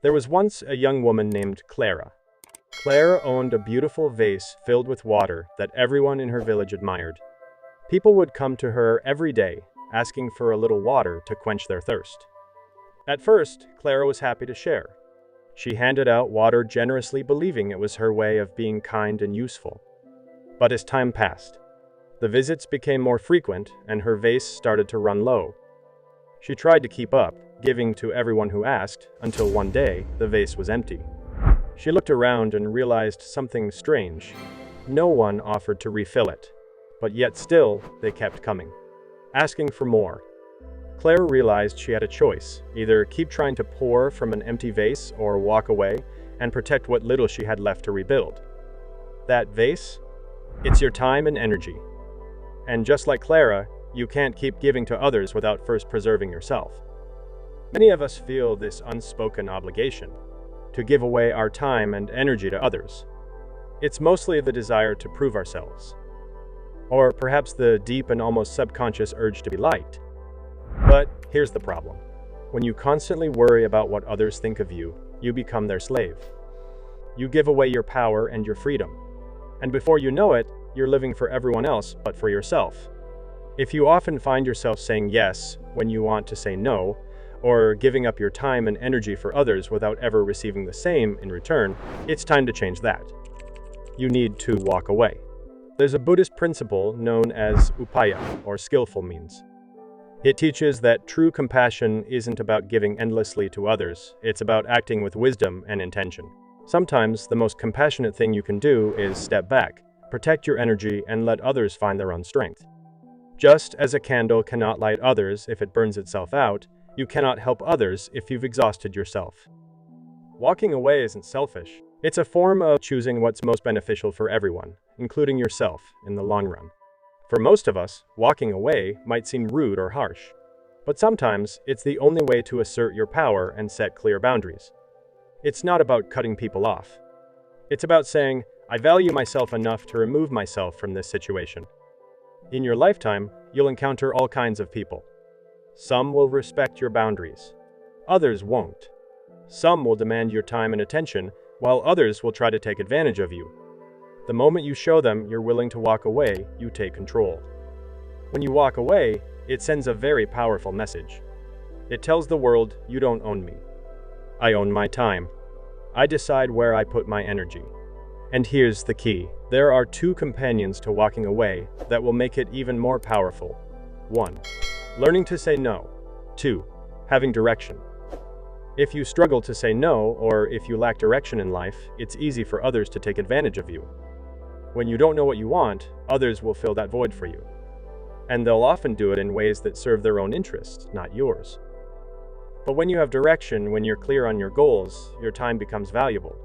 There was once a young woman named Clara. Clara owned a beautiful vase filled with water that everyone in her village admired. People would come to her every day, asking for a little water to quench their thirst. At first, Clara was happy to share. She handed out water generously, believing it was her way of being kind and useful. But as time passed, the visits became more frequent and her vase started to run low. She tried to keep up, giving to everyone who asked, until one day the vase was empty. She looked around and realized something strange. No one offered to refill it, but yet still they kept coming, asking for more. Claire realized she had a choice: either keep trying to pour from an empty vase or walk away and protect what little she had left to rebuild. That vase? It's your time and energy. And just like Clara, you can't keep giving to others without first preserving yourself. Many of us feel this unspoken obligation to give away our time and energy to others. It's mostly the desire to prove ourselves, or perhaps the deep and almost subconscious urge to be liked. But here's the problem. When you constantly worry about what others think of you, you become their slave. You give away your power and your freedom. And before you know it, you're living for everyone else but for yourself. If you often find yourself saying yes when you want to say no, or giving up your time and energy for others without ever receiving the same in return, it's time to change that. You need to walk away. There's a Buddhist principle known as upaya, or skillful means. It teaches that true compassion isn't about giving endlessly to others, it's about acting with wisdom and intention. Sometimes the most compassionate thing you can do is step back, protect your energy, and let others find their own strength. Just as a candle cannot light others if it burns itself out, you cannot help others if you've exhausted yourself. Walking away isn't selfish. It's a form of choosing what's most beneficial for everyone, including yourself, in the long run. For most of us, walking away might seem rude or harsh, but sometimes it's the only way to assert your power and set clear boundaries. It's not about cutting people off. It's about saying, I value myself enough to remove myself from this situation. In your lifetime, you'll encounter all kinds of people. Some will respect your boundaries. Others won't. Some will demand your time and attention, while others will try to take advantage of you. The moment you show them you're willing to walk away, you take control. When you walk away, it sends a very powerful message. It tells the world, you don't own me. I own my time. I decide where I put my energy. And here's the key. There are two companions to walking away that will make it even more powerful. 1. Learning to say no. 2. Having direction. If you struggle to say no, or if you lack direction in life, it's easy for others to take advantage of you. When you don't know what you want, others will fill that void for you. And they'll often do it in ways that serve their own interests, not yours. But when you have direction, when you're clear on your goals, your time becomes valuable.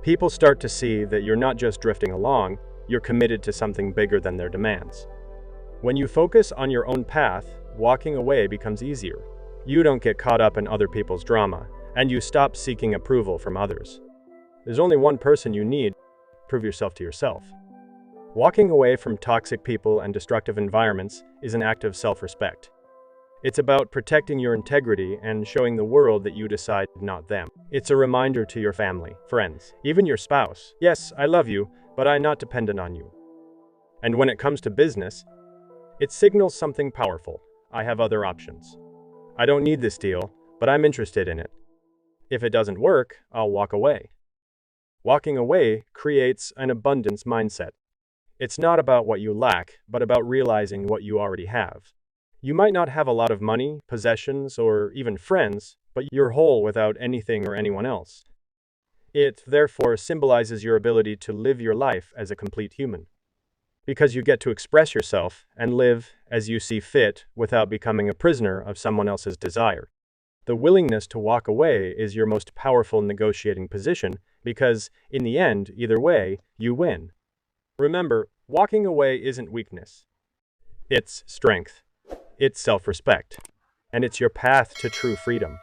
People start to see that you're not just drifting along, you're committed to something bigger than their demands. When you focus on your own path, walking away becomes easier. You don't get caught up in other people's drama, and you stop seeking approval from others. There's only one person you need: prove yourself to yourself. Walking away from toxic people and destructive environments is an act of self-respect. It's about protecting your integrity and showing the world that you decide, not them. It's a reminder to your family, friends, even your spouse. Yes, I love you, but I'm not dependent on you. And when it comes to business, it signals something powerful. I have other options. I don't need this deal, but I'm interested in it. If it doesn't work, I'll walk away. Walking away creates an abundance mindset. It's not about what you lack, but about realizing what you already have. You might not have a lot of money, possessions, or even friends, but you're whole without anything or anyone else. It, therefore, symbolizes your ability to live your life as a complete human. Because you get to express yourself and live as you see fit without becoming a prisoner of someone else's desire. The willingness to walk away is your most powerful negotiating position because, in the end, either way, you win. Remember, walking away isn't weakness. It's strength. It's self-respect. And it's your path to true freedom.